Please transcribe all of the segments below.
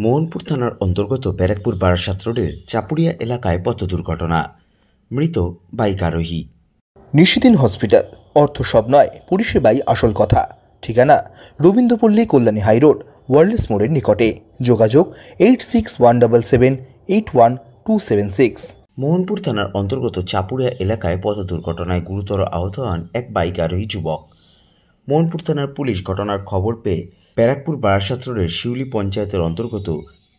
মোহনপুর থানার অন্তর্গত ব্যারাকপুর বারাসাত রোডের চাপুরিয়া এলাকায় পথ দুর্ঘটনা, মৃত বাইক আরোহী। নিশিদিন হসপিটাল, অর্থ সব নয়, পরিষেবাই আসল কথা। ঠিকানা রবীন্দ্রপল্লী, কল্যাণী হাইরোড, ওয়ার্ল্ডস মোড়ের নিকটে। যোগাযোগ 8617781276। মোহনপুর থানার অন্তর্গত চাপুরিয়া এলাকায় পথ দুর্ঘটনায় গুরুতর আহত হন এক বাইক আরোহী যুবক। মোহনপুর থানার পুলিশ ঘটনার খবর পেয়ে ব্যারাকপুর বারাসাত রোডের শিউলি পঞ্চায়েতের অন্তর্গত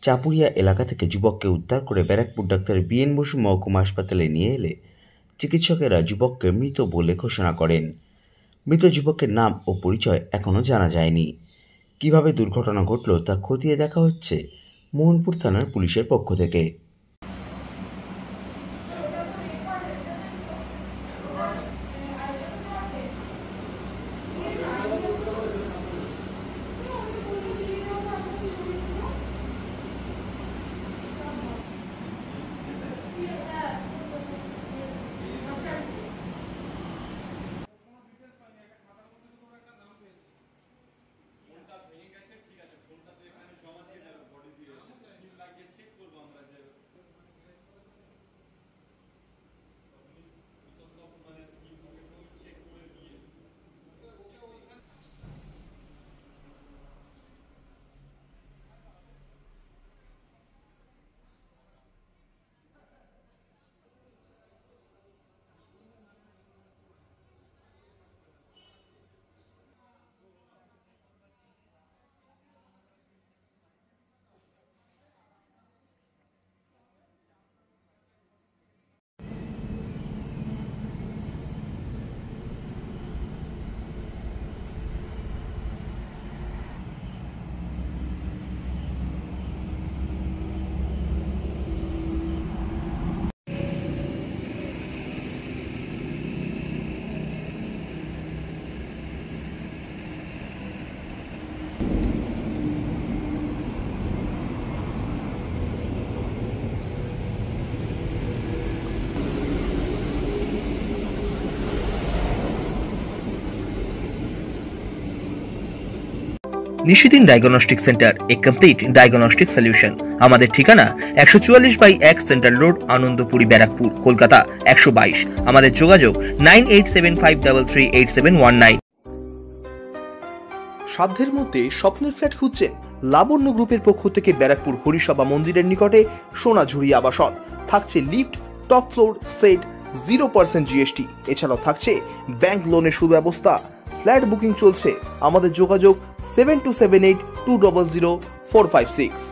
চাপুরিয়া এলাকা থেকে যুবককে উদ্ধার করে ব্যারাকপুর ডাক্তার বিএন বসু মহকুমা হাসপাতালে নিয়ে এলে চিকিৎসকেরা যুবককে মৃত বলে ঘোষণা করেন। মৃত যুবকের নাম ও পরিচয় এখনও জানা যায়নি। কিভাবে দুর্ঘটনা ঘটল তা খতিয়ে দেখা হচ্ছে মোহনপুর থানার পুলিশের পক্ষ থেকে। নিশিদিন ডায়াগনস্টিক সেন্টার, এ কমপ্লিট ডায়াগনস্টিক সলিউশন। আমাদের ঠিকানা 144/1 সেন্ট্রাল রোড, আনন্দপুরি, ব্যারাকপুর, কলকাতা 122। আমাদের যোগাযোগ 9875338719। সাধ্যের মধ্যে স্বপ্নের ফ্ল্যাট খুঁজছেন? লাবণ্য গ্রুপের পক্ষ থেকে ব্যারাকপুর হরিসভা মন্দিরের নিকটে সোনাঝুরি আবাসন। থাকছে lift, top floor, set, 0% GST. এছাড়াও থাকছে ব্যাংক লোনের সুব্যবস্থা। ফ্ল্যাট বুকিং চলছে। আমাদের যোগাযোগ 7278200456।